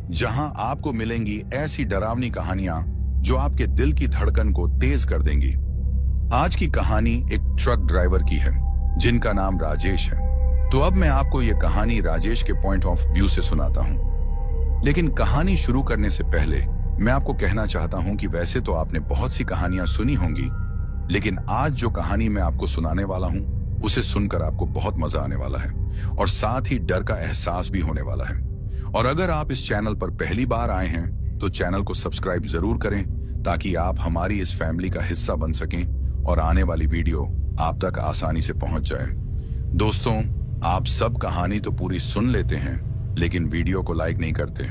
जहां आपको मिलेंगी ऐसी डरावनी कहानियां जो आपके दिल की धड़कन को तेज कर देंगी। आज की कहानी एक ट्रक ड्राइवर की है जिनका नाम राजेश है। तो अब मैं आपको यह कहानी राजेश के पॉइंट ऑफ व्यू से सुनाता हूं। लेकिन कहानी शुरू करने से पहले मैं आपको कहना चाहता हूं कि वैसे तो आपने बहुत सी कहानियां सुनी होंगी, लेकिन आज जो कहानी मैं आपको सुनाने वाला हूं उसे सुनकर आपको बहुत मजा आने वाला है और साथ ही डर का एहसास भी होने वाला है। और अगर आप इस चैनल पर पहली बार आए हैं तो चैनल को सब्सक्राइब जरूर करें ताकि आप हमारी इस फैमिली का हिस्सा बन सकें और आने वाली वीडियो आप तक आसानी से पहुंच जाए। दोस्तों, आप सब कहानी तो पूरी सुन लेते हैं लेकिन वीडियो को लाइक नहीं करते।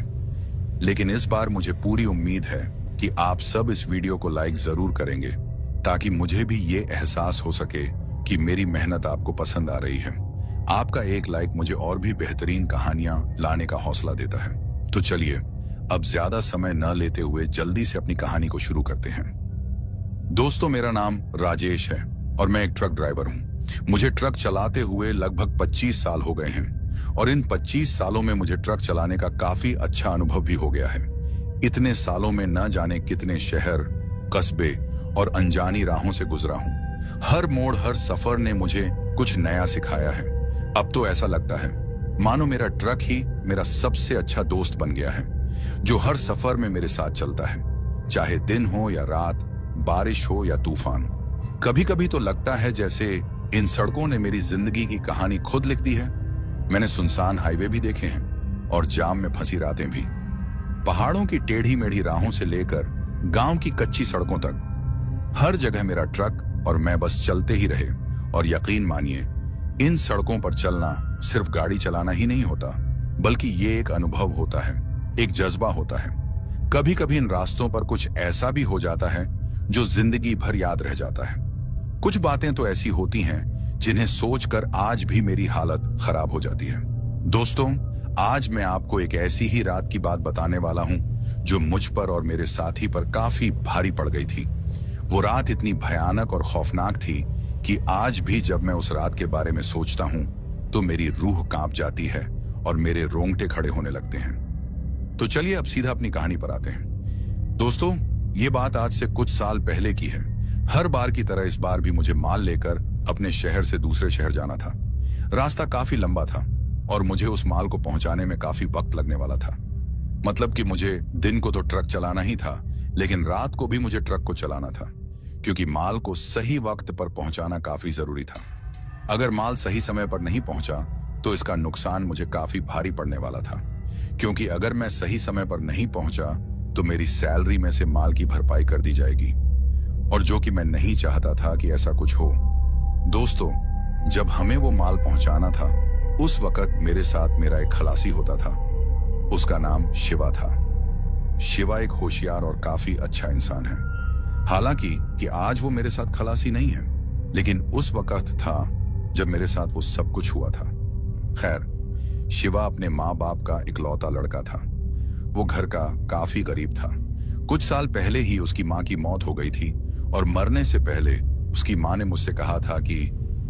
लेकिन इस बार मुझे पूरी उम्मीद है कि आप सब इस वीडियो को लाइक जरूर करेंगे ताकि मुझे भी ये एहसास हो सके कि मेरी मेहनत आपको पसंद आ रही है। आपका एक लाइक मुझे और भी बेहतरीन कहानियां लाने का हौसला देता है। तो चलिए अब ज्यादा समय न लेते हुए जल्दी से अपनी कहानी को शुरू करते हैं। दोस्तों, मेरा नाम राजेश है और मैं एक ट्रक ड्राइवर हूं। मुझे ट्रक चलाते हुए लगभग 25 साल हो गए हैं और इन 25 सालों में मुझे ट्रक चलाने का काफी अच्छा अनुभव भी हो गया है। इतने सालों में न जाने कितने शहर, कस्बे और अनजानी राहों से गुजरा हूं। हर मोड़, हर सफर ने मुझे कुछ नया सिखाया है। अब तो ऐसा लगता है मानो मेरा ट्रक ही मेरा सबसे अच्छा दोस्त बन गया है, जो हर सफर में मेरे साथ चलता है, चाहे दिन हो या रात, बारिश हो या तूफान। कभी कभी तो लगता है जैसे इन सड़कों ने मेरी जिंदगी की कहानी खुद लिख दी है। मैंने सुनसान हाईवे भी देखे हैं और जाम में फंसी रातें भी। पहाड़ों की टेढ़ी मेढ़ी राहों से लेकर गांव की कच्ची सड़कों तक, हर जगह मेरा ट्रक और मैं बस चलते ही रहे। और यकीन मानिए, इन सड़कों पर चलना सिर्फ गाड़ी चलाना ही नहीं होता, बल्कि ये एक अनुभव होता है, एक जज्बा होता है। कभी कभी इन रास्तों पर कुछ ऐसा भी हो जाता है जो जिंदगी भर याद रह जाता है। कुछ बातें तो ऐसी होती हैं जिन्हें सोचकर आज भी मेरी हालत खराब हो जाती है। दोस्तों, आज मैं आपको एक ऐसी ही रात की बात बताने वाला हूं जो मुझ पर और मेरे साथी पर काफी भारी पड़ गई थी। वो रात इतनी भयानक और खौफनाक थी कि आज भी जब मैं उस रात के बारे में सोचता हूं तो मेरी रूह कांप जाती है और मेरे रोंगटे खड़े होने लगते हैं। तो चलिए अब सीधा अपनी कहानी पर आते हैं। दोस्तों, ये बात आज से कुछ साल पहले की है। हर बार की तरह इस बार भी मुझे माल लेकर अपने शहर से दूसरे शहर जाना था। रास्ता काफी लंबा था और मुझे उस माल को पहुंचाने में काफी वक्त लगने वाला था। मतलब कि मुझे दिन को तो ट्रक चलाना ही था, लेकिन रात को भी मुझे ट्रक को चलाना था, क्योंकि माल को सही वक्त पर पहुंचाना काफी जरूरी था। अगर माल सही समय पर नहीं पहुंचा तो इसका नुकसान मुझे काफी भारी पड़ने वाला था, क्योंकि अगर मैं सही समय पर नहीं पहुंचा तो मेरी सैलरी में से माल की भरपाई कर दी जाएगी, और जो कि मैं नहीं चाहता था कि ऐसा कुछ हो। दोस्तों, जब हमें वो माल पहुंचाना था उस वक्त मेरे साथ मेरा एक खलासी होता था। उसका नाम शिवा था। शिवा एक होशियार और काफी अच्छा इंसान है। हालांकि आज वो मेरे साथ खलासी नहीं है, लेकिन उस वक्त था जब मेरे साथ वो सब कुछ हुआ था। खैर, शिवा अपने माँ बाप का इकलौता लड़का था। वो घर का काफी गरीब था। कुछ साल पहले ही उसकी माँ की मौत हो गई थी और मरने से पहले उसकी माँ ने मुझसे कहा था कि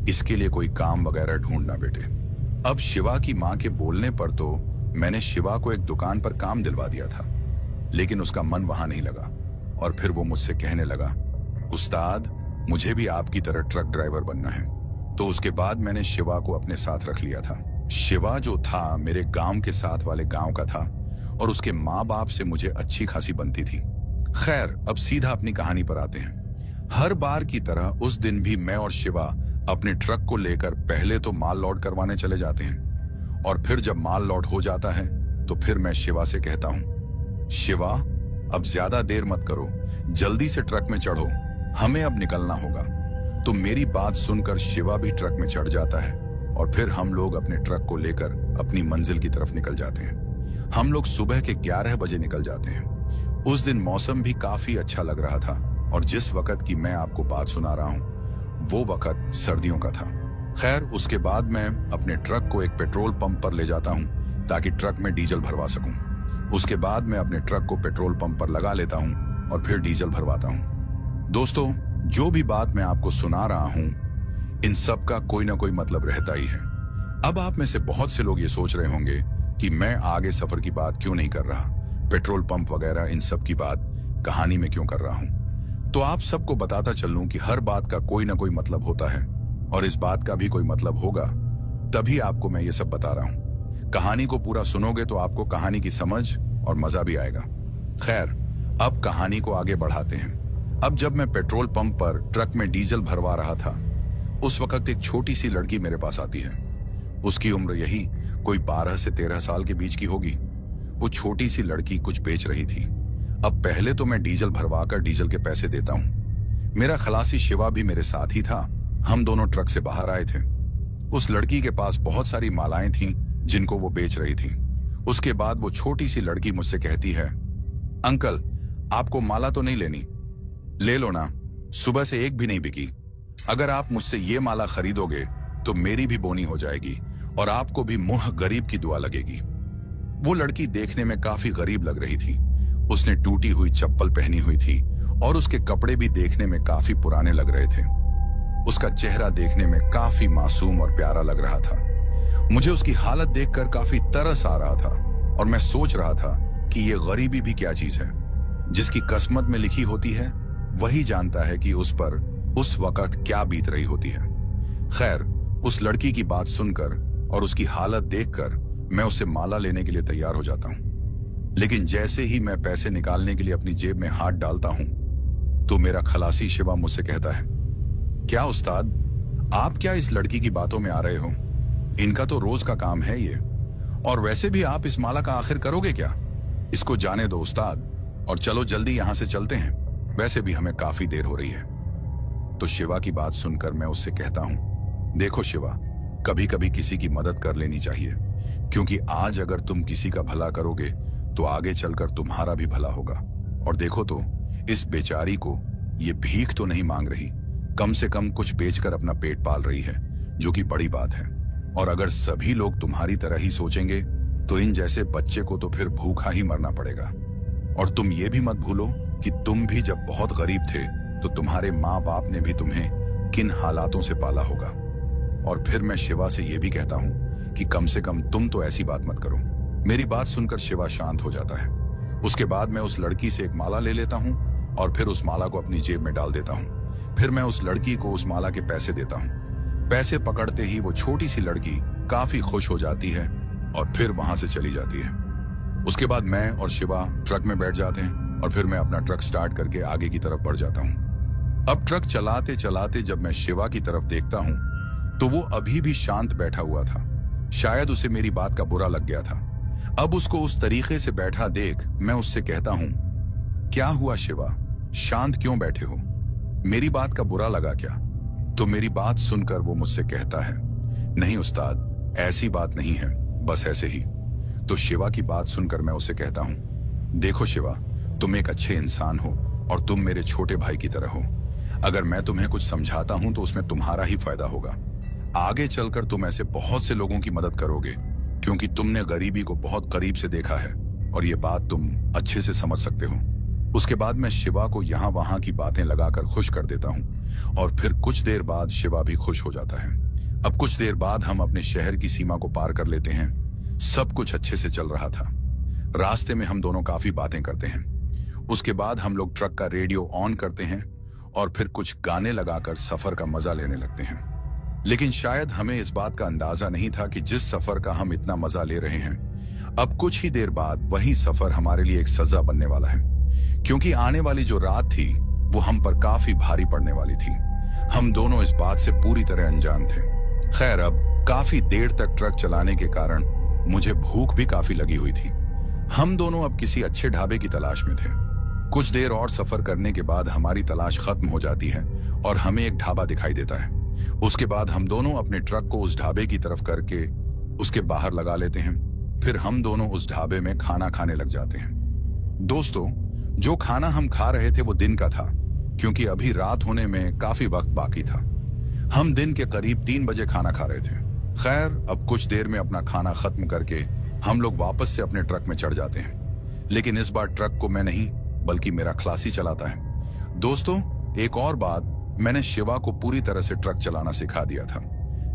इसके लिए कोई काम वगैरह ढूंढना बेटे। अब शिवा की माँ के बोलने पर तो मैंने शिवा को एक दुकान पर काम दिलवा दिया था, लेकिन उसका मन वहां नहीं लगा और फिर वो मुझसे कहने लगा, उस्ताद, मुझे भी आपकी तरह ट्रक ड्राइवर बनना है। तो उसके बाद मैंने शिवा को अपने साथ रख लिया था। शिवा जो था मेरे गांव के साथ वाले गांव का था और उसके माँ बाप से मुझे अच्छी खासी बनती थी। खैर, अब सीधा अपनी कहानी पर आते हैं। हर बार की तरह उस दिन भी मैं और शिवा अपने ट्रक को लेकर पहले तो माल लोड करवाने चले जाते हैं, और फिर जब माल लोड हो जाता है तो फिर मैं शिवा से कहता हूँ, शिवा, अब ज्यादा देर मत करो, जल्दी से ट्रक में चढ़ो, हमें अब निकलना होगा। तो मेरी बात सुनकर शिवा भी ट्रक में चढ़ जाता है और फिर हम लोग अपने ट्रक को लेकर अपनी मंजिल की तरफ निकल जाते हैं। हम लोग सुबह के 11 बजे निकल जाते हैं। उस दिन मौसम भी काफी अच्छा लग रहा था और जिस वक्त की मैं आपको बात सुना रहा हूँ वो वक्त सर्दियों का था। खैर, उसके बाद मैं अपने ट्रक को एक पेट्रोल पंप पर ले जाता हूँ ताकि ट्रक में डीजल भरवा सकूं। उसके बाद मैं अपने ट्रक को पेट्रोल पंप पर लगा लेता हूं और फिर डीजल भरवाता हूं। दोस्तों, जो भी बात मैं आपको सुना रहा हूं, इन सब का कोई ना कोई मतलब रहता ही है। अब आप में से बहुत से लोग ये सोच रहे होंगे कि मैं आगे सफर की बात क्यों नहीं कर रहा, पेट्रोल पंप वगैरह इन सब की बात कहानी में क्यों कर रहा हूं। तो आप सबको बताता चलूं कि हर बात का कोई ना कोई मतलब होता है और इस बात का भी कोई मतलब होगा, तभी आपको मैं ये सब बता रहा हूं। कहानी को पूरा सुनोगे तो आपको कहानी की समझ और मजा भी आएगा। खैर, अब कहानी को आगे बढ़ाते हैं। अब जब मैं पेट्रोल पंप पर ट्रक में डीजल भरवा रहा था, उस वक्त एक छोटी सी लड़की मेरे पास आती है। उसकी उम्र यही कोई 12 से 13 साल के बीच की होगी। वो छोटी सी लड़की कुछ बेच रही थी। अब पहले तो मैं डीजल भरवाकर डीजल के पैसे देता हूँ। मेरा खलासी शिवा भी मेरे साथ ही था। हम दोनों ट्रक से बाहर आए थे। उस लड़की के पास बहुत सारी मालाएं थीं जिनको वो बेच रही थी। उसके बाद वो छोटी सी लड़की मुझसे कहती है, अंकल, आपको माला तो नहीं लेनी? ले लो ना, सुबह से एक भी नहीं बिकी। अगर आप मुझसे ये माला खरीदोगे तो मेरी भी बोनी हो जाएगी और आपको भी मुंह गरीब की दुआ लगेगी। वो लड़की देखने में काफी गरीब लग रही थी। उसने टूटी हुई चप्पल पहनी हुई थी और उसके कपड़े भी देखने में काफी पुराने लग रहे थे। उसका चेहरा देखने में काफी मासूम और प्यारा लग रहा था। मुझे उसकी हालत देखकर काफी तरस आ रहा था और मैं सोच रहा था कि ये गरीबी भी क्या चीज है। जिसकी किस्मत में लिखी होती है वही जानता है कि उस पर उस वक्त क्या बीत रही होती है। खैर, उस लड़की की बात सुनकर और उसकी हालत देखकर मैं उससे माला लेने के लिए तैयार हो जाता हूं। लेकिन जैसे ही मैं पैसे निकालने के लिए अपनी जेब में हाथ डालता हूं तो मेरा खलासी शिवा मुझसे कहता है, क्या उस्ताद, आप क्या इस लड़की की बातों में आ रहे हो? इनका तो रोज का काम है ये। और वैसे भी आप इस माला का आखिर करोगे क्या? इसको जाने दो उस्ताद, और चलो जल्दी यहां से चलते हैं। वैसे भी हमें काफी देर हो रही है। तो शिवा की बात सुनकर मैं उससे कहता हूं, देखो शिवा, कभी कभी किसी की मदद कर लेनी चाहिए, क्योंकि आज अगर तुम किसी का भला करोगे तो आगे चलकर तुम्हारा भी भला होगा। और देखो तो, इस बेचारी को ये भीख तो नहीं मांग रही, कम से कम कुछ बेचकर अपना पेट पाल रही है, जो कि बड़ी बात है। और अगर सभी लोग तुम्हारी तरह ही सोचेंगे तो इन जैसे बच्चे को तो फिर भूखा ही मरना पड़ेगा। और तुम ये भी मत भूलो कि तुम भी जब बहुत गरीब थे तो तुम्हारे माँ बाप ने भी तुम्हें किन हालातों से पाला होगा। और फिर मैं शिवा से ये भी कहता हूँ कि कम से कम तुम तो ऐसी बात मत करो। मेरी बात सुनकर शिवा शांत हो जाता है। उसके बाद मैं उस लड़की से एक माला ले लेता हूँ और फिर उस माला को अपनी जेब में डाल देता हूँ। फिर मैं उस लड़की को उस माला के पैसे देता हूँ। पैसे पकड़ते ही वो छोटी सी लड़की काफी खुश हो जाती है और फिर वहां से चली जाती है। उसके बाद मैं और शिवा ट्रक में बैठ जाते हैं और फिर मैं अपना ट्रक स्टार्ट करके आगे की तरफ बढ़ जाता हूँ। अब ट्रक चलाते चलाते जब मैं शिवा की तरफ देखता हूँ तो वो अभी भी शांत बैठा हुआ था। शायद उसे मेरी बात का बुरा लग गया था। अब उसको उस तरीके से बैठा देख मैं उससे कहता हूँ, क्या हुआ शिवा, शांत क्यों बैठे हो? मेरी बात का बुरा लगा क्या? तो मेरी बात सुनकर वो मुझसे कहता है, नहीं उस्ताद, ऐसी बात नहीं है, बस ऐसे ही। तो शिवा की बात सुनकर मैं उससे कहता हूँ, देखो शिवा, तुम एक अच्छे इंसान हो और तुम मेरे छोटे भाई की तरह हो। अगर मैं तुम्हें कुछ समझाता हूं तो उसमें तुम्हारा ही फायदा होगा। आगे चलकर तुम ऐसे बहुत से लोगों की मदद करोगे, क्योंकि तुमने गरीबी को बहुत करीब से देखा है और ये बात तुम अच्छे से समझ सकते हो। उसके बाद मैं शिवा को यहाँ वहां की बातें लगाकर खुश कर देता हूँ और फिर कुछ देर बाद शिवा भी खुश हो जाता है। अब कुछ देर बाद हम अपने शहर की सीमा को पार कर लेते हैं। सब कुछ अच्छे से चल रहा था। रास्ते में हम दोनों काफी बातें करते हैं। उसके बाद हम लोग ट्रक का रेडियो ऑन करते हैं और फिर कुछ गाने लगाकर सफर का मजा लेने लगते हैं। लेकिन शायद हमें इस बात का अंदाजा नहीं था कि जिस सफर का हम इतना मजा ले रहे हैं, अब कुछ ही देर बाद वही सफर हमारे लिए एक सजा बनने वाला है, क्योंकि आने वाली जो रात थी वो हम पर काफी भारी पड़ने वाली थी। हम दोनों इस बात से पूरी तरह अनजान थे। खैर, अब काफी देर तक ट्रक चलाने के कारण मुझे भूख भी काफी लगी हुई थी। हम दोनों अब किसी अच्छे ढाबे की तलाश में थे। कुछ देर और सफर करने के बाद हमारी तलाश खत्म हो जाती है और हमें एक ढाबा दिखाई देता है। उसके बाद हम दोनों अपने ट्रक को उस ढाबे की तरफ करके उसके बाहर लगा लेते हैं। फिर हम दोनों उस ढाबे में खाना खाने लग जाते हैं। दोस्तों, जो खाना हम खा रहे थे वो दिन का था, क्योंकि अभी रात होने में काफी वक्त बाकी था। हम दिन के करीब 3 बजे खाना खा रहे थे। खैर, अब कुछ देर में अपना खाना खत्म करके हम लोग वापस से अपने ट्रक में चढ़ जाते हैं। लेकिन इस बार ट्रक को मैं नहीं बल्कि मेरा खलासी चलाता है। दोस्तों, एक और बात, मैंने शिवा को पूरी तरह से ट्रक चलाना सिखा दिया था।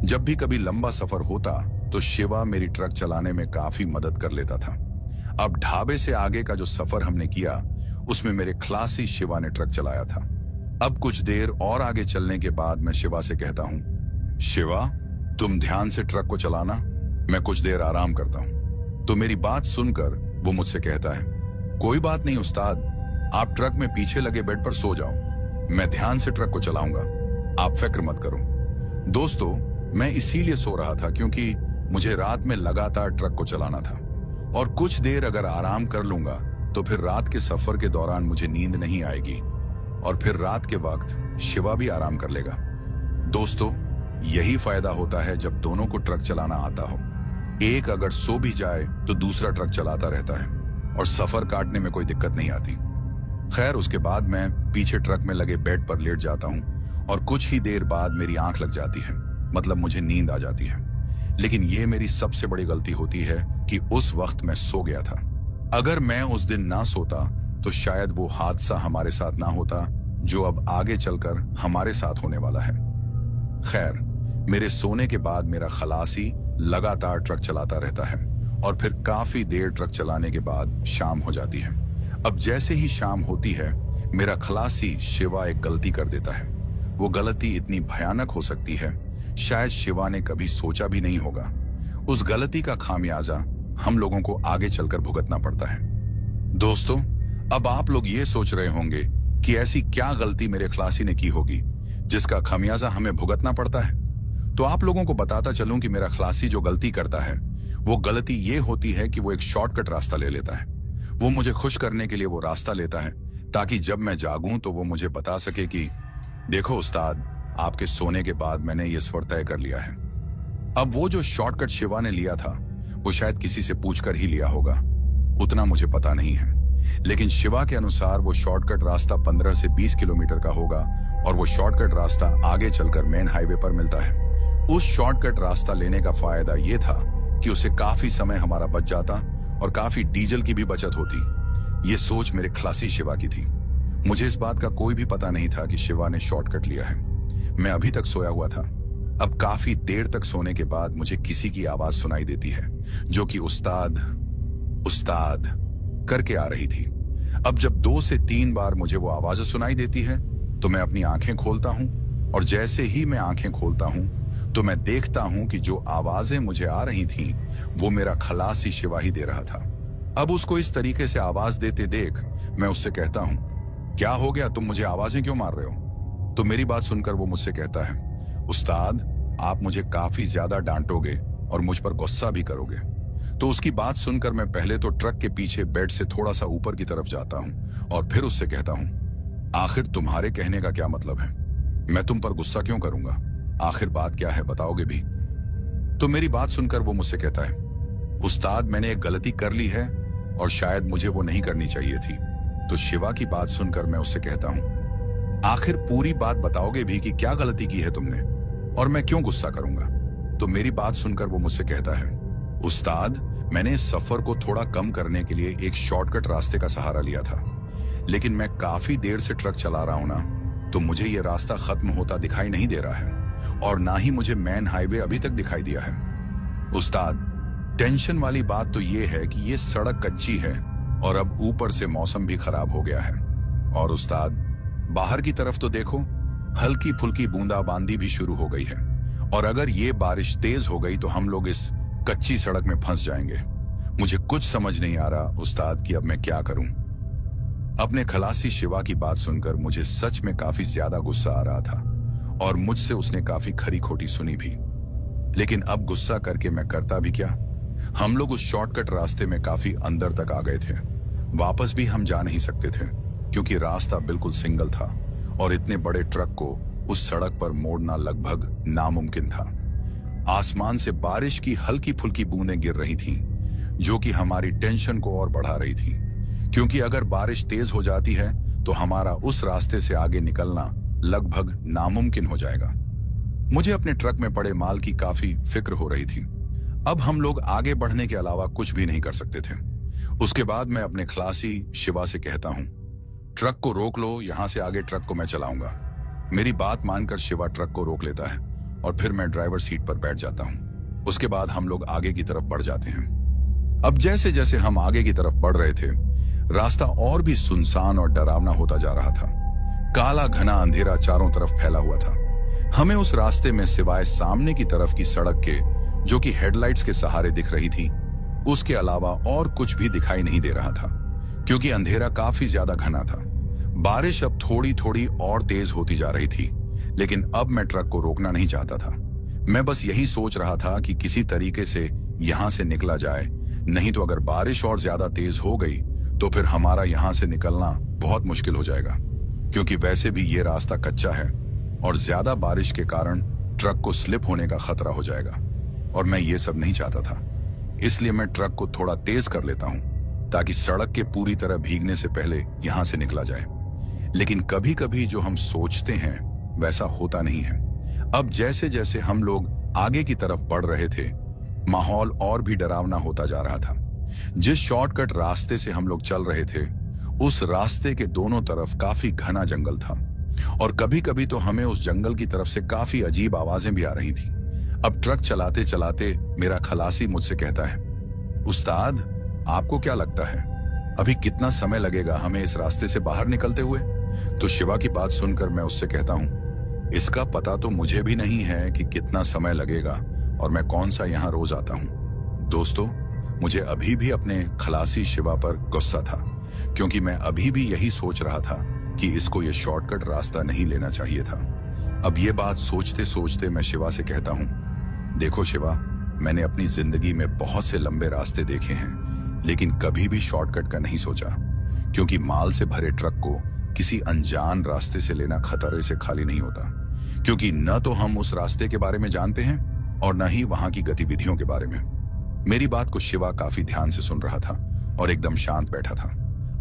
जब भी कभी लंबा सफर होता तो शिवा मेरी ट्रक चलाने में काफी मदद कर लेता था। अब ढाबे से आगे का जो सफर हमने किया उसमें मेरे खलासी शिवा ने ट्रक चलाया था। अब कुछ देर और आगे चलने के बाद मैं शिवा से कहता हूं, शिवा तुम ध्यान से ट्रक को चलाना, मैं कुछ देर आराम करता हूं। तो मेरी बात सुनकर वो मुझसे कहता है, कोई बात नहीं उस्ताद, आप ट्रक में पीछे लगे बेड पर सो जाओ, मैं ध्यान से ट्रक को चलाऊंगा, आप फिक्र मत करो। दोस्तों, मैं इसीलिए सो रहा था क्योंकि मुझे रात में लगातार ट्रक को चलाना था और कुछ देर अगर आराम कर लूंगा तो फिर रात के सफर के दौरान मुझे नींद नहीं आएगी और फिर रात के वक्त शिवा भी आराम कर लेगा। दोस्तों, यही फायदा होता है जब दोनों को ट्रक चलाना आता हो। एक अगर सो भी जाए तो दूसरा ट्रक चलाता रहता है और सफर काटने में कोई दिक्कत नहीं आती। खैर, उसके बाद मैं पीछे ट्रक में लगे बेड पर लेट जाता हूं और कुछ ही देर बाद मेरी आंख लग जाती है, मतलब मुझे नींद आ जाती है। लेकिन यह मेरी सबसे बड़ी गलती होती है कि उस वक्त मैं सो गया था। अगर मैं उस दिन ना सोता तो शायद वो हादसा हमारे साथ ना होता जो अब आगे चलकर हमारे साथ होने वाला है। खैर, मेरे सोने के बाद मेरा खलासी लगातार ट्रक चलाता रहता है और फिर काफी देर ट्रक चलाने के बाद शाम हो जाती है। अब जैसे ही शाम होती है, मेरा खलासी शिवा एक गलती कर देता है। वो गलती इतनी भयानक हो सकती है शायद शिवा ने कभी सोचा भी नहीं होगा। उस गलती का खामियाजा हम लोगों को आगे चलकर भुगतना पड़ता है। दोस्तों, अब आप लोग ये सोच रहे होंगे कि ऐसी क्या गलती मेरे खलासी ने की होगी जिसका खामियाजा हमें भुगतना पड़ता है। तो आप लोगों को बताता चलूं कि मेरा खलासी जो गलती करता है वो गलती ये होती है कि वो एक शॉर्टकट रास्ता ले लेता है। वो मुझे खुश करने के लिए वो रास्ता लेता है ताकि जब मैं जागूं तो वो मुझे बता सके कि देखो उस्ताद, आपके सोने के बाद मैंने ये सफर तय कर लिया है। अब वो जो शॉर्टकट शिवा ने लिया था वो शायद किसी से पूछकर ही लिया होगा, उतना मुझे पता नहीं है। लेकिन शिवा के अनुसार वो शॉर्टकट रास्ता 15 से 20 किलोमीटर का होगा और वो शॉर्टकट रास्ता आगे चलकर मेन हाईवे पर मिलता है। उस शॉर्टकट रास्ता लेने का फायदा ये था कि उससे काफी समय हमारा बच जाता और काफी डीजल की भी बचत होती। ये सोच मेरे खलासी शिवा की थी। मुझे इस बात का कोई भी पता नहीं था कि शिवा ने शॉर्टकट लिया है। मैं अभी तक सोया हुआ था। अब काफी देर तक सोने के बाद मुझे किसी की आवाज सुनाई देती है जो कि उस्ताद उस्ताद करके आ रही थी। अब जब 2 से 3 बार मुझे वो आवाज सुनाई देती है तो मैं अपनी आंखें खोलता हूं और जैसे ही मैं आंखें खोलता हूं तो मैं देखता हूं कि जो आवाजें मुझे आ रही थीं वो मेरा खलासी शिवा ही दे रहा था। अब उसको इस तरीके से आवाज देते देख मैं उससे कहता हूं, क्या हो गया, तुम मुझे आवाजें क्यों मार रहे हो? तो मेरी बात सुनकर वो मुझसे कहता है, उस्ताद आप मुझे काफी ज्यादा डांटोगे और मुझ पर गुस्सा भी करोगे। तो उसकी बात सुनकर मैं पहले तो ट्रक के पीछे बेड से थोड़ा सा ऊपर की तरफ जाता हूं और फिर उससे कहता हूं, आखिर तुम्हारे कहने का क्या मतलब है? मैं तुम पर गुस्सा क्यों करूंगा? आखिर बात क्या है, बताओगे भी? तो मेरी बात सुनकर वो मुझसे कहता है, उस्ताद मैंने एक गलती कर ली है और शायद मुझे वो नहीं करनी चाहिए थी। तो शिवा की बात सुनकर मैं उससे कहता हूं, आखिर पूरी बात बताओगे भी कि क्या गलती की है तुमने और मैं क्यों गुस्सा करूंगा? तो मेरी बात सुनकर वो मुझसे कहता है, उस्ताद मैंने इस सफर को थोड़ा कम करने के लिए एक शॉर्टकट रास्ते का सहारा लिया था, लेकिन मैं काफी देर से ट्रक चला रहा हूं ना, तो मुझे ये रास्ता खत्म होता दिखाई नहीं दे रहा है और ना ही मुझे मेन हाईवे अभी तक दिखाई दिया है। उस्ताद टेंशन वाली बात तो ये है कि ये सड़क कच्ची है और अब ऊपर से मौसम भी खराब हो गया है। और उस्ताद बाहर की तरफ तो देखो, हल्की फुल्की बूंदाबांदी भी शुरू हो गई है और अगर ये बारिश तेज हो गई तो हम लोग इस कच्ची सड़क में फंस जाएंगे। मुझे कुछ समझ नहीं आ रहा उस्ताद कि अब मैं क्या करूं। अपने खलासी शिवा की बात सुनकर मुझे सच में काफी ज्यादा गुस्सा आ रहा था और मुझसे उसने काफी खरी खोटी सुनी भी। लेकिन अब गुस्सा करके मैं करता भी क्या? हम लोग उस शॉर्टकट रास्ते में काफी अंदर तक आ गए थे। वापस भी हम जा नहीं सकते थे क्योंकि रास्ता बिल्कुल सिंगल था और इतने बड़े ट्रक को उस सड़क पर मोड़ना लगभग नामुमकिन था। आसमान से बारिश की हल्की फुल्की बूंदें गिर रही थीं, जो कि हमारी टेंशन को और बढ़ा रही थी, क्योंकि अगर बारिश तेज हो जाती है तो हमारा उस रास्ते से आगे निकलना लगभग नामुमकिन हो जाएगा। मुझे अपने ट्रक में पड़े माल की काफी फिक्र हो रही थी। अब हम लोग आगे बढ़ने के अलावा कुछ भी नहीं कर सकते थे। उसके बाद मैं अपने खलासी शिवा से कहता हूं, ट्रक को रोक लो, यहां से आगे ट्रक को मैं चलाऊंगा। मेरी बात मानकर शिवा ट्रक को रोक लेता है और फिर मैं ड्राइवर सीट पर बैठ जाता हूं। उसके बाद हम लोग आगे की तरफ बढ़ जाते हैं। अब जैसे जैसे हम आगे की तरफ बढ़ रहे थे, रास्ता और भी सुनसान और डरावना होता जा रहा था। काला घना अंधेरा चारों तरफ फैला हुआ था। हमें उस रास्ते में सिवाय सामने की तरफ की सड़क के, जो कि हेडलाइट्स के सहारे दिख रही थी, उसके अलावा और कुछ भी दिखाई नहीं दे रहा था, क्योंकि अंधेरा काफी ज्यादा घना था। बारिश अब थोड़ी थोड़ी और तेज होती जा रही थी, लेकिन अब मैं ट्रक को रोकना नहीं चाहता था। मैं बस यही सोच रहा था कि किसी तरीके से यहां से निकला जाए, नहीं तो अगर बारिश और ज्यादा तेज हो गई तो फिर हमारा यहां से निकलना बहुत मुश्किल हो जाएगा, क्योंकि वैसे भी ये रास्ता कच्चा है और ज्यादा बारिश के कारण ट्रक को स्लिप होने का खतरा हो जाएगा, और मैं ये सब नहीं चाहता था। इसलिए मैं ट्रक को थोड़ा तेज कर लेता हूं ताकि सड़क के पूरी तरह भीगने से पहले यहां से निकला जाए। लेकिन कभी कभी जो हम सोचते हैं वैसा होता नहीं है। अब जैसे जैसे हम लोग आगे की तरफ बढ़ रहे थे, माहौल और भी डरावना होता जा रहा था। जिस शॉर्टकट रास्ते से हम लोग चल रहे थे, उस रास्ते के दोनों तरफ काफी घना जंगल था, और कभी कभी तो हमें उस जंगल की तरफ से काफी अजीब आवाजें भी आ रही थी। अब ट्रक चलाते चलाते मेरा खलासी मुझसे कहता है, उस्ताद, आपको क्या लगता है अभी कितना समय लगेगा हमें इस रास्ते से बाहर निकलते हुए? तो शिवा की बात सुनकर मैं उससे कहता हूं, इसका पता तो मुझे भी नहीं है कि कितना समय लगेगा, और मैं कौन सा यहाँ रोज आता हूँ। दोस्तों, मुझे अभी भी अपने खलासी शिवा पर गुस्सा था, क्योंकि मैं अभी भी यही सोच रहा था कि इसको ये शॉर्टकट रास्ता नहीं लेना चाहिए था। अब ये बात सोचते सोचते मैं शिवा से कहता हूँ, देखो शिवा, मैंने अपनी जिंदगी में बहुत से लंबे रास्ते देखे हैं, लेकिन कभी भी शॉर्टकट का नहीं सोचा, क्योंकि माल से भरे ट्रक को किसी अनजान रास्ते से लेना खतरे से खाली नहीं होता, क्योंकि न तो हम उस रास्ते के बारे में जानते हैं और न ही वहां की गतिविधियों के बारे में। मेरी बात को शिवा काफी ध्यान से सुन रहा था और एकदम शांत बैठा था।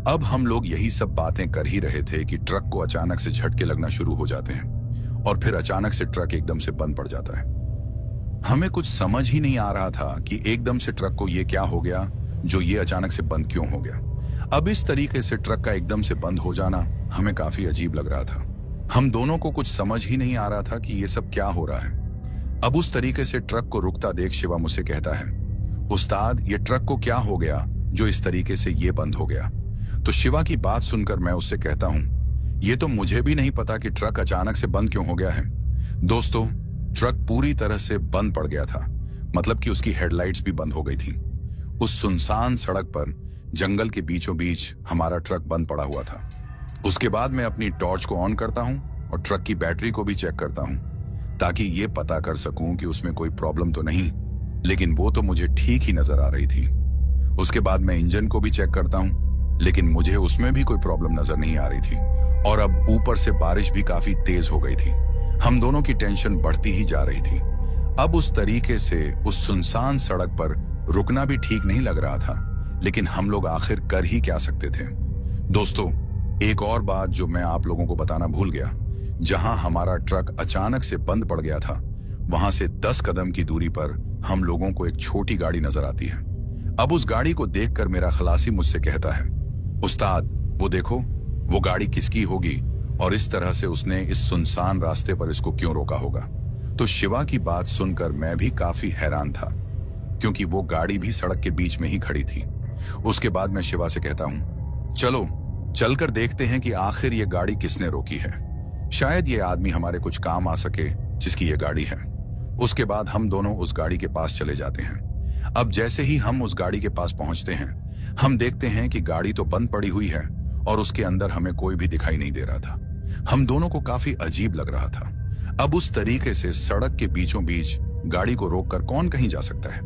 अब हम लोग यही सब बातें कर ही रहे थे कि ट्रक को अचानक से झटके लगना शुरू हो जाते हैं, और फिर अचानक से ट्रक एकदम से बंद पड़ जाता है। हमें कुछ समझ ही नहीं आ रहा था कि एकदम से ट्रक को ये क्या हो गया जो ये अचानक से बंद क्यों हो गया। अब इस तरीके से ट्रक का एकदम से बंद हो जाना हमें काफी अजीब लग रहा था। हम दोनों को कुछ समझ ही नहीं आ रहा था कि ये सब क्या हो रहा है। अब उस तरीके से ट्रक को रुकता देख शिवा मुझसे कहता है, उस्ताद, ये ट्रक को क्या हो गया जो इस तरीके से ये बंद हो गया? तो शिवा की बात सुनकर मैं उससे कहता हूं, ये तो मुझे भी नहीं पता कि ट्रक अचानक से बंद क्यों हो गया है। दोस्तों, ट्रक पूरी तरह से बंद पड़ गया था, मतलब कि उसकी हेडलाइट्स भी बंद हो गई थी। उस सुनसान सड़क पर जंगल के बीचों बीच हमारा ट्रक बंद पड़ा हुआ था। उसके बाद मैं अपनी टॉर्च को ऑन करता हूं और ट्रक की बैटरी को भी चेक करता हूं, ताकि ये पता कर सकूं कि उसमें कोई प्रॉब्लम तो नहीं, लेकिन वो तो मुझे ठीक ही नजर आ रही थी। उसके बाद मैं इंजन को भी चेक करता हूं, लेकिन मुझे उसमें भी कोई प्रॉब्लम नजर नहीं आ रही थी, और अब ऊपर से बारिश भी काफी तेज हो गई थी। हम दोनों की टेंशन बढ़ती ही जा रही थी। अब उस तरीके से उस सुनसान सड़क पर रुकना भी ठीक नहीं लग रहा था, लेकिन हम लोग आखिर कर ही क्या सकते थे। दोस्तों, एक और बात जो मैं आप लोगों को बताना भूल गया, जहां हमारा ट्रक अचानक से बंद पड़ गया था, वहां से 10 कदम की दूरी पर हम लोगों को एक छोटी गाड़ी नजर आती है। अब उस गाड़ी को देखकर मेरा खलासी मुझसे कहता है, उस्ताद, वो देखो, वो गाड़ी किसकी होगी और इस तरह से उसने इस सुनसान रास्ते पर इसको क्यों रोका होगा। तो शिवा की बात सुनकर मैं भी काफी हैरान था, क्योंकि वो गाड़ी भी सड़क के बीच में ही खड़ी थी। उसके बाद मैं शिवा से कहता हूं, चलो चलकर देखते हैं कि आखिर ये गाड़ी किसने रोकी है। शायद ये आदमी हमारे कुछ काम आ सके जिसकी ये गाड़ी है। उसके बाद हम दोनों उस गाड़ी के पास चले जाते हैं। अब जैसे ही हम उस गाड़ी के पास पहुंचते हैं, हम देखते हैं कि गाड़ी तो बंद पड़ी हुई है और उसके अंदर हमें कोई भी दिखाई नहीं दे रहा था। हम दोनों को काफी अजीब लग रहा था। अब उस तरीके से सड़क के बीचों बीच गाड़ी को रोककर कौन कहीं जा सकता है,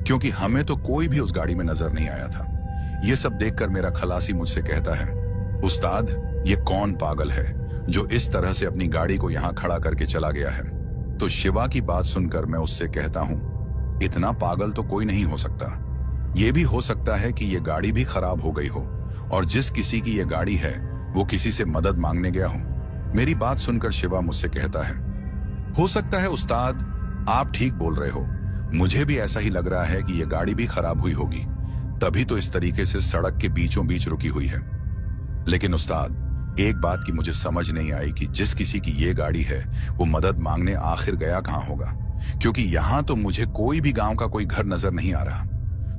क्योंकि हमें तो कोई भी उस गाड़ी में नजर नहीं आया था। ये सब देखकर मेरा खलासी मुझसे कहता है, उस्ताद, ये कौन पागल है जो इस तरह से अपनी गाड़ी को यहाँ खड़ा करके चला गया है। तो शिवा की बात सुनकर मैं उससे कहता हूँ, इतना पागल तो कोई नहीं हो सकता। ये भी हो सकता है कि ये गाड़ी भी खराब हो गई हो और जिस किसी की ये गाड़ी है वो किसी से मदद मांगने गया हो। मेरी बात सुनकर शिवा मुझसे कहता है, हो सकता है उस्ताद, आप ठीक बोल रहे हो। मुझे भी ऐसा ही लग रहा है कि ये गाड़ी भी खराब हुई होगी, तभी तो इस तरीके से सड़क के बीचों बीच रुकी हुई है। लेकिन उस्ताद, एक बात की मुझे समझ नहीं आई कि जिस किसी की ये गाड़ी है वो मदद मांगने आखिर गया कहां होगा, क्योंकि यहां तो मुझे कोई भी गांव का कोई घर नजर नहीं आ रहा।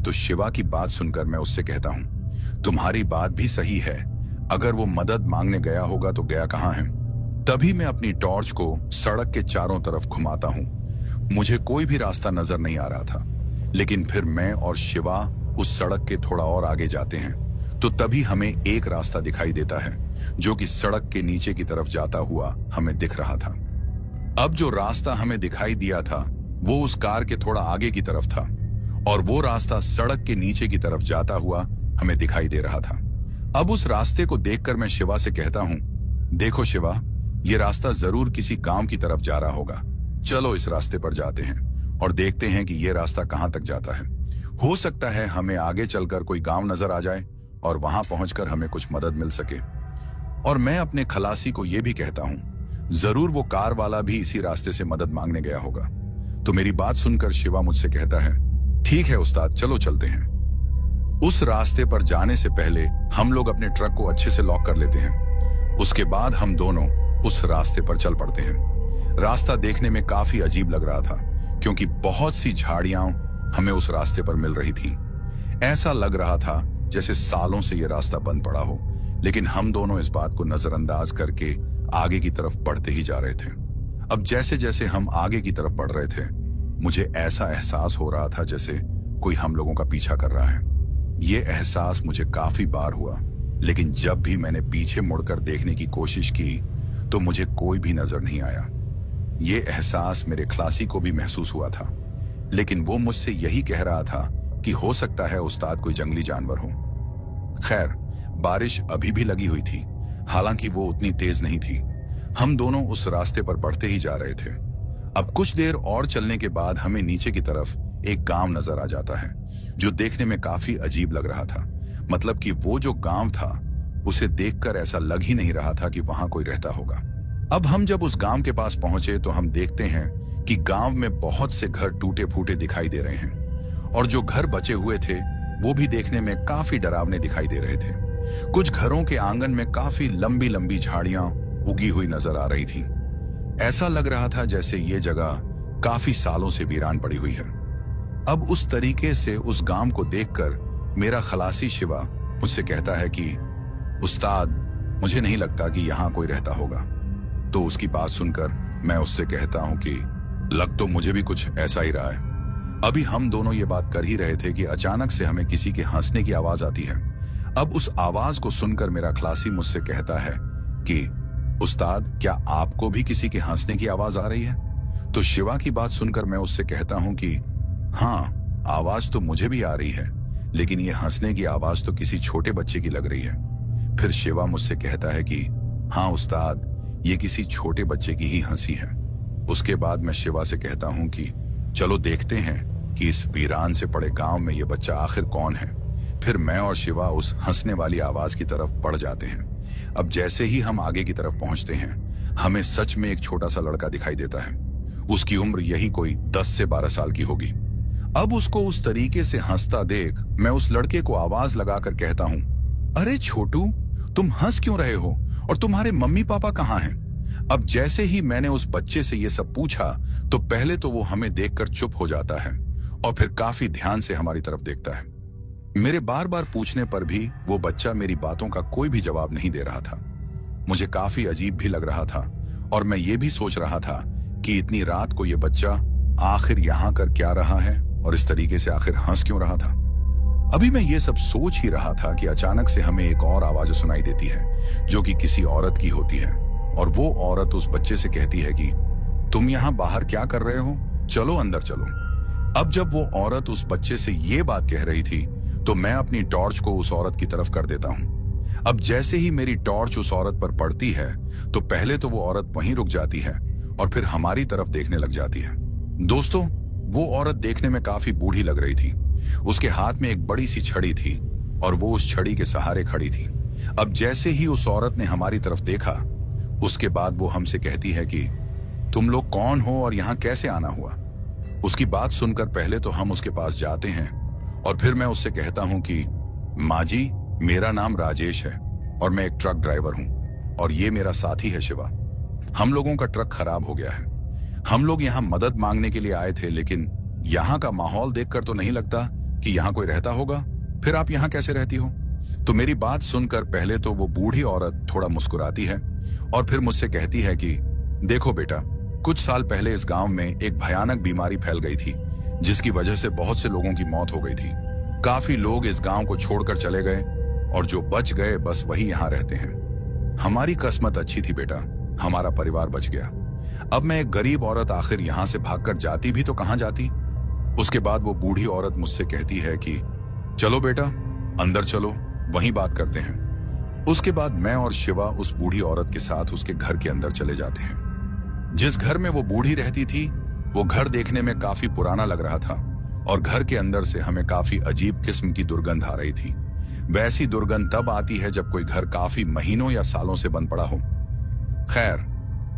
तो शिवा की बात सुनकर मैं उससे कहता हूं, तुम्हारी बात भी सही है, अगर वो मदद मांगने गया होगा तो गया कहां है। तभी मैं अपनी टॉर्च को सड़क के चारों तरफ घुमाता हूं। मुझे कोई भी रास्ता नजर नहीं आ रहा था, लेकिन फिर मैं और शिवा उस सड़क के थोड़ा और आगे जाते हैं तो तभी हमें एक रास्ता दिखाई देता है जो कि सड़क के नीचे की तरफ जाता हुआ हमें दिख रहा था। अब जो रास्ता हमें दिखाई दिया था वो उस कार के थोड़ा आगे की तरफ था और वो रास्ता सड़क के नीचे की तरफ जाता हुआ हमें दिखाई दे रहा था। अब उस रास्ते को देखकर मैं शिवा से कहता हूं, देखो शिवा, ये रास्ता जरूर किसी गांव की तरफ जा रहा होगा। चलो इस रास्ते पर जाते हैं और देखते हैं कि ये रास्ता कहां तक जाता है। हो सकता है हमें आगे चलकर कोई गांव नजर आ जाए और वहां पहुंचकर हमें कुछ मदद मिल सके। और मैं अपने खलासी को यह भी कहता हूं, जरूर वो कार वाला भी इसी रास्ते से मदद मांगने गया होगा। तो मेरी बात सुनकर शिवा मुझसे कहता है, ठीक है उस्ताद, चलो चलते हैं। उस रास्ते पर जाने से पहले हम लोग अपने ट्रक को अच्छे से लॉक कर लेते हैं। उसके बाद हम दोनों उस रास्ते पर चल पड़ते हैं। रास्ता देखने में काफी अजीब लग रहा था क्योंकि बहुत सी झाड़ियां हमें उस रास्ते पर मिल रही थीं। ऐसा लग रहा था जैसे सालों से यह रास्ता बंद पड़ा हो, लेकिन हम दोनों इस बात को नजरअंदाज करके आगे की तरफ बढ़ते ही जा रहे थे। अब जैसे जैसे हम आगे की तरफ बढ़ रहे थे, मुझे ऐसा एहसास हो रहा था जैसे कोई हम लोगों का पीछा कर रहा है। ये एहसास मुझे काफी बार हुआ, लेकिन जब भी मैंने पीछे मुड़कर देखने की कोशिश की तो मुझे कोई भी नजर नहीं आया। ये एहसास मेरे खलासी को भी महसूस हुआ था, लेकिन वो मुझसे यही कह रहा था कि हो सकता है उस्ताद कोई जंगली जानवर हो। खैर, बारिश अभी भी लगी हुई थी, हालांकि वो उतनी तेज नहीं थी। हम दोनों उस रास्ते पर बढ़ते ही जा रहे थे। अब कुछ देर और चलने के बाद हमें नीचे की तरफ एक गांव नजर आ जाता है जो देखने में काफी अजीब लग रहा था। मतलब कि वो जो गांव था उसे देखकर ऐसा लग ही नहीं रहा था कि वहां कोई रहता होगा। अब हम जब उस गांव के पास पहुंचे तो हम देखते हैं कि गांव में बहुत से घर टूटे फूटे दिखाई दे रहे हैं और जो घर बचे हुए थे वो भी देखने में काफी डरावने दिखाई दे रहे थे। कुछ घरों के आंगन में काफी लंबी लंबी झाड़ियां उगी हुई नजर आ रही थीं। ऐसा लग रहा था जैसे ये जगह काफी सालों से वीरान पड़ी हुई है। अब उस तरीके से उस गांव को देखकर मेरा खलासी शिवा मुझसे कहता है कि उस्ताद, मुझे नहीं लगता कि यहाँ कोई रहता होगा। तो उसकी बात सुनकर मैं उससे कहता हूं कि लग तो मुझे भी कुछ ऐसा ही रहा है। अभी हम दोनों ये बात कर ही रहे थे कि अचानक से हमें किसी के हंसने की आवाज आती है। अब उस आवाज को सुनकर मेरा खलासी मुझसे कहता है कि उस्ताद, क्या आपको भी किसी के हंसने की आवाज आ रही है? तो शिवा की बात सुनकर मैं उससे कहता हूं कि हाँ, आवाज तो मुझे भी आ रही है, लेकिन ये हंसने की आवाज तो किसी छोटे बच्चे की लग रही है। फिर शिवा मुझसे कहता है कि हाँ उस्ताद, ये किसी छोटे बच्चे की ही हंसी है। उसके बाद मैं शिवा से कहता हूं कि चलो देखते हैं कि इस वीरान से पड़े गांव में ये बच्चा आखिर कौन है। फिर मैं और शिवा उस हंसने वाली आवाज की तरफ बढ़ जाते हैं। अब जैसे ही हम आगे की तरफ पहुंचते हैं, हमें सच में एक छोटा सा लड़का दिखाई देता है। उसकी उम्र यही कोई 10 से 12 साल की होगी। अब उसको उस तरीके से हंसता देख मैं उस लड़के को आवाज लगाकर कहता हूं, अरे छोटू, तुम हंस क्यों रहे हो और तुम्हारे मम्मी पापा कहाँ हैं? अब जैसे ही मैंने उस बच्चे से ये सब पूछा तो पहले तो वो हमें देखकर चुप हो जाता है और फिर काफी ध्यान से हमारी तरफ देखता है। मेरे बार बार पूछने पर भी वो बच्चा मेरी बातों का कोई भी जवाब नहीं दे रहा था। मुझे काफी अजीब भी लग रहा था और मैं ये भी सोच रहा था कि इतनी रात को ये बच्चा आखिर यहाँ कर क्या रहा है और इस तरीके से आखिर हंस क्यों रहा था। अभी मैं ये सब सोच ही रहा था कि अचानक से हमें एक और आवाज सुनाई देती है जो कि किसी औरत की होती है और वो औरत उस बच्चे से कहती है कि तुम यहाँ बाहर क्या कर रहे हो, चलो अंदर चलो। अब जब वो औरत उस बच्चे से ये बात कह रही थी तो मैं अपनी टॉर्च को उस औरत की तरफ कर देता हूं। अब जैसे ही मेरी टॉर्च उस औरत पर पड़ती है तो पहले तो वो औरत वहीं रुक जाती है और फिर हमारी तरफ देखने लग जाती है। दोस्तों, वो औरत देखने में काफी बूढ़ी लग रही थी। उसके हाथ में एक बड़ी सी छड़ी थी और वो उस छड़ी के सहारे खड़ी थी। अब जैसे ही उस औरत ने हमारी तरफ देखा, उसके बाद वो हमसे कहती है कि तुम लोग कौन हो और यहाँ कैसे आना हुआ। उसकी बात सुनकर पहले तो हम उसके पास जाते हैं और फिर मैं उससे कहता हूं कि माँ जी, मेरा नाम राजेश है और मैं एक ट्रक ड्राइवर हूं और ये मेरा साथी है शिवा। हम लोगों का ट्रक खराब हो गया है। हम लोग यहाँ मदद मांगने के लिए आए थे, लेकिन यहाँ का माहौल देखकर तो नहीं लगता कि यहाँ कोई रहता होगा। फिर आप यहाँ कैसे रहती हो? तो मेरी बात सुनकर पहले तो वो बूढ़ी औरत थोड़ा मुस्कुराती है और फिर मुझसे कहती है कि देखो बेटा, कुछ साल पहले इस गांव में एक भयानक बीमारी फैल गई थी, जिसकी वजह से बहुत से लोगों की मौत हो गई थी। काफी लोग इस गांव को छोड़कर चले गए और जो बच गए बस वही यहाँ रहते हैं। हमारी किस्मत अच्छी थी बेटा, हमारा परिवार बच गया। अब मैं एक गरीब औरत आखिर यहाँ से भागकर जाती भी तो कहाँ जाती। उसके बाद वो बूढ़ी औरत मुझसे कहती है कि चलो बेटा, अंदर चलो, वहीं बात करते हैं। उसके बाद मैं और शिवा उस बूढ़ी औरत के साथ उसके घर के अंदर चले जाते हैं। जिस घर में वो बूढ़ी रहती थी वो घर देखने में काफी पुराना लग रहा था और घर के अंदर से हमें काफी अजीब किस्म की दुर्गंध आ रही थी। वैसी दुर्गंध तब आती है जब कोई घर काफी महीनों या सालों से बंद पड़ा हो। खैर,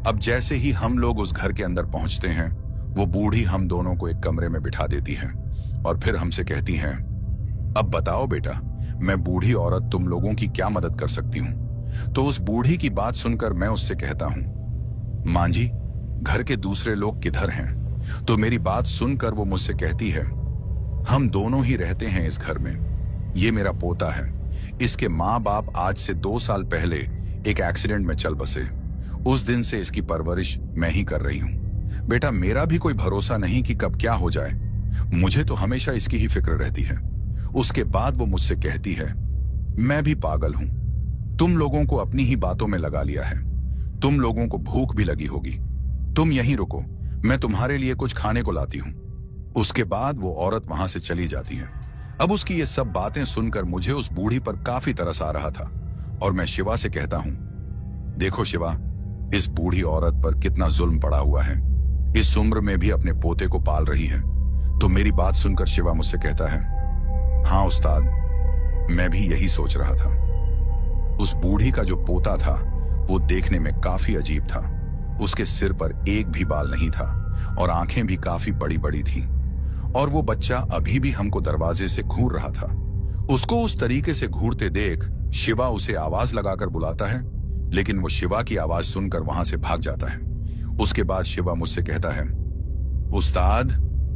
अब जैसे ही हम लोग उस घर के अंदर पहुंचते हैं, वो बूढ़ी हम दोनों को एक कमरे में बिठा देती है और फिर हमसे कहती हैं, अब बताओ बेटा, मैं बूढ़ी औरत तुम लोगों की क्या मदद कर सकती हूं? तो उस बूढ़ी की बात सुनकर मैं उससे कहता हूं, मां जी, घर के दूसरे लोग किधर हैं? तो मेरी बात सुनकर वो मुझसे कहती है, हम दोनों ही रहते हैं इस घर में। ये मेरा पोता है। इसके माँ बाप आज से 2 साल पहले एक एक्सीडेंट में चल बसे। उस दिन से इसकी परवरिश मैं ही कर रही हूँ। बेटा, मेरा भी कोई भरोसा नहीं कि कब क्या हो जाए। मुझे तो हमेशा इसकी ही फिक्र रहती है। उसके बाद वो मुझसे कहती है, मैं भी पागल हूं, तुम लोगों को अपनी ही बातों में लगा लिया है। तुम लोगों को भूख भी लगी होगी, तुम यहीं रुको, मैं तुम्हारे लिए कुछ खाने को लाती हूं। उसके बाद वो औरत वहां से चली जाती है। अब उसकी ये सब बातें सुनकर मुझे उस बूढ़ी पर काफी तरस आ रहा था और मैं शिवा से कहता हूं, देखो शिवा, इस बूढ़ी औरत पर कितना जुल्म पड़ा हुआ है। इस उम्र में भी अपने पोते को पाल रही है। तो मेरी बात सुनकर शिवा मुझसे कहता है, हाँ उस्ताद, मैं भी यही सोच रहा था। उस बूढ़ी का जो पोता था वो देखने में काफी अजीब था। उसके सिर पर एक भी बाल नहीं था और आंखें भी काफी बड़ी बड़ी थीं। और वो बच्चा अभी भी हमको दरवाजे से घूर रहा था। उसको उस तरीके से घूरते देख शिवा उसे आवाज लगाकर बुलाता है, लेकिन वो शिवा की आवाज सुनकर वहां से भाग जाता है। उसके बाद शिवा मुझसे कहता है, उस्ताद,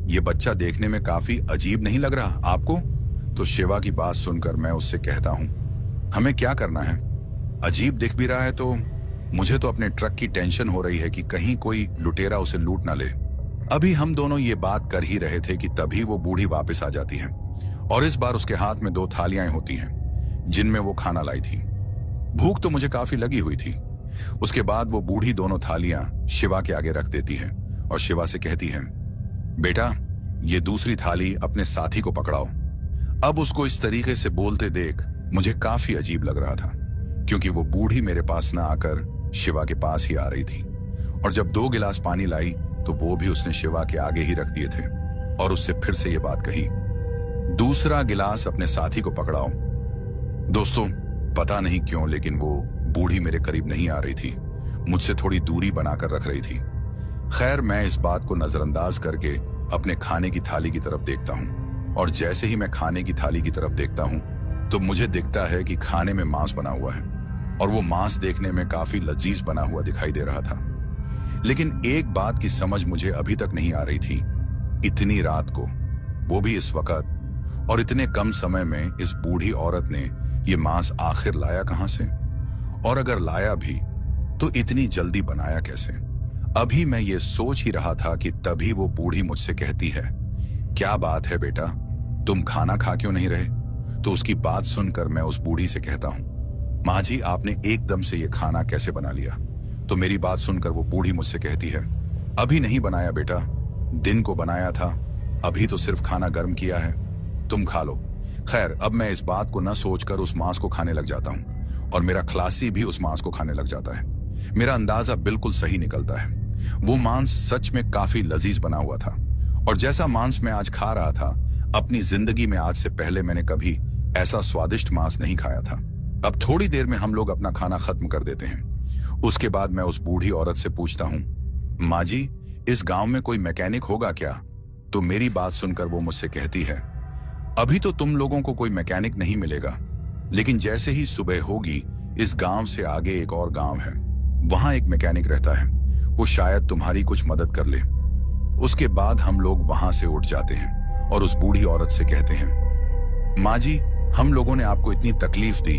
ये बच्चा देखने में काफी अजीब नहीं लग रहा आपको? तो शिवा की बात सुनकर मैं उससे कहता हूं, हमें क्या करना है? अजीब दिख भी रहा है तो मुझे तो अपने ट्रक की टेंशन हो रही है कि कहीं कोई लुटेरा उसे लूट ना ले। अभी हम दोनों ये बात कर ही रहे थे कि तभी वो बूढ़ी वापस आ जाती है और इस बार उसके हाथ में 2 थालियां होती हैं जिनमें वो खाना लाई थी। भूख तो मुझे काफी लगी हुई थी। उसके बाद वो बूढ़ी दोनों थालियां शिवा के आगे रख देती है और शिवा से कहती है, बेटा, ये दूसरी थाली अपने साथी को पकड़ाओ। अब उसको इस तरीके से बोलते देख मुझे काफी अजीब लग रहा था, क्योंकि वो बूढ़ी मेरे पास ना आकर शिवा के पास ही आ रही थी और जब 2 गिलास पानी लाई तो वो भी उसने शिवा के आगे ही रख दिए थे और उससे फिर से ये बात कही, दूसरा गिलास अपने साथी को पकड़ाओ। दोस्तों, पता नहीं क्यों लेकिन वो बूढ़ी मेरे करीब नहीं आ रही थी, मुझसे थोड़ी दूरी बनाकर रख रही थी। खैर, मैं इस बात को नजरअंदाज करके अपने खाने की थाली की तरफ देखता हूँ और जैसे ही मैं खाने की थाली की तरफ देखता हूँ तो मुझे दिखता है कि खाने में मांस बना हुआ है और वो मांस देखने में काफी लजीज बना हुआ दिखाई दे रहा था। लेकिन एक बात की समझ मुझे अभी तक नहीं आ रही थी, इतनी रात को, वो भी इस वक्त और इतने कम समय में इस बूढ़ी औरत ने ये मांस आखिर लाया कहां से? और अगर लाया भी तो इतनी जल्दी बनाया कैसे? अभी मैं ये सोच ही रहा था कि तभी वो बूढ़ी मुझसे कहती है, क्या बात है बेटा, तुम खाना खा क्यों नहीं रहे? तो उसकी बात सुनकर मैं उस बूढ़ी से कहता हूं, माँ जी, आपने एकदम से ये खाना कैसे बना लिया? तो मेरी बात सुनकर वो बूढ़ी मुझसे कहती है, अभी नहीं बनाया बेटा, दिन को बनाया था, अभी तो सिर्फ खाना गर्म किया है, तुम खा लो। खैर, अब मैं इस बात को न सोचकर उस मांस को खाने लग जाता हूँ और मेरा खलासी भी उस मांस को खाने लग जाता है। मेरा अंदाजा बिल्कुल सही निकलता है। वो मांस सच में काफी लजीज बना हुआ था और जैसा मांस मैं आज खा रहा था, अपनी जिंदगी में आज से पहले मैंने कभी ऐसा स्वादिष्ट मांस नहीं खाया था। अब थोड़ी देर में हम लोग अपना खाना खत्म कर देते हैं। उसके बाद मैं उस बूढ़ी औरत से पूछता हूँ, माँ जी, इस गांव में कोई मैकेनिक होगा क्या? तो मेरी बात सुनकर वो मुझसे कहती है, अभी तो तुम लोगों को कोई मैकेनिक नहीं मिलेगा, लेकिन जैसे ही सुबह होगी इस गांव से आगे एक और गांव है, वहां एक मैकेनिक रहता है। वो शायद तुम्हारी कुछ मदद कर ले। उसके बाद हम लोग वहां से उठ जाते हैं और उस बूढ़ी औरत से कहते हैं, माँ जी, हम लोगों ने आपको इतनी तकलीफ दी,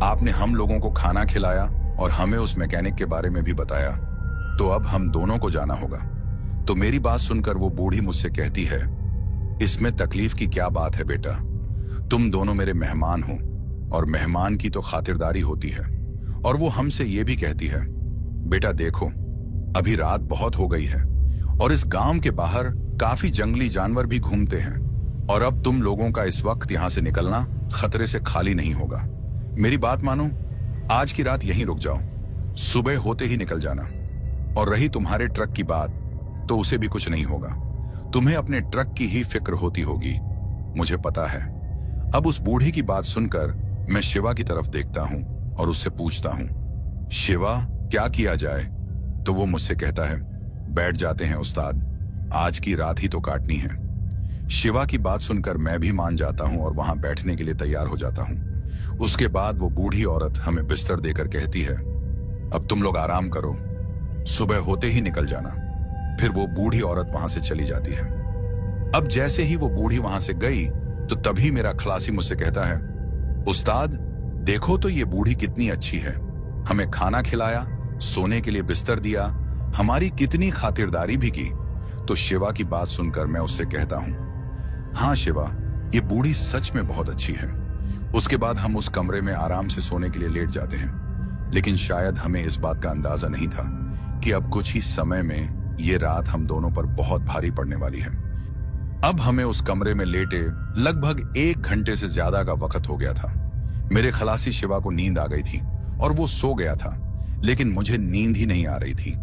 आपने हम लोगों को खाना खिलाया और हमें उस मैकेनिक के बारे में भी बताया, तो अब हम दोनों को जाना होगा। तो मेरी बात सुनकर वो बूढ़ी मुझसे कहती है, इसमें तकलीफ की क्या बात है बेटा, तुम दोनों मेरे मेहमान हो और मेहमान की तो खातिरदारी होती है। और वो हमसे ये भी कहती है, बेटा देखो, अभी रात बहुत हो गई है और इस गांव के बाहर काफी जंगली जानवर भी घूमते हैं और अब तुम लोगों का इस वक्त यहां से निकलना खतरे से खाली नहीं होगा। मेरी बात मानो, आज की रात यहीं रुक जाओ, सुबह होते ही निकल जाना। और रही तुम्हारे ट्रक की बात, तो उसे भी कुछ नहीं होगा, तुम्हें अपने ट्रक की ही फिक्र होती होगी, मुझे पता है। अब उस बूढ़ी की बात सुनकर मैं शिवा की तरफ देखता हूं और उससे पूछता हूं, शिवा क्या किया जाए? तो वो मुझसे कहता है, बैठ जाते हैं उस्ताद, आज की रात ही तो काटनी है। शिवा की बात सुनकर मैं भी मान जाता हूं और वहां बैठने के लिए तैयार हो जाता हूं। उसके बाद वो बूढ़ी औरत हमें बिस्तर देकर कहती है, अब तुम लोग आराम करो, सुबह होते ही निकल जाना। फिर वो बूढ़ी औरत वहां से चली जाती है। अब जैसे ही वो बूढ़ी वहां से गई तो तभी मेरा खलासी मुझसे कहता है, उस्ताद देखो तो ये बूढ़ी कितनी अच्छी है, हमें खाना खिलाया, सोने के लिए बिस्तर दिया, हमारी कितनी खातिरदारी भी की। तो शिवा की बात सुनकर मैं उससे कहता हूं, हाँ शिवा, ये बूढ़ी सच में बहुत अच्छी है। उसके बाद हम उस कमरे में आराम से सोने के लिए लेट जाते हैं। लेकिन शायद हमें इस बात का अंदाजा नहीं था कि अब कुछ ही समय में ये रात हम दोनों पर बहुत भारी पड़ने वाली है। अब हमें उस कमरे में लेटे लगभग 1 घंटे से ज्यादा का वक्त हो गया था। मेरे खलासी शिवा को नींद आ गई थी और वो सो गया था, लेकिन मुझे नींद ही नहीं आ रही थी।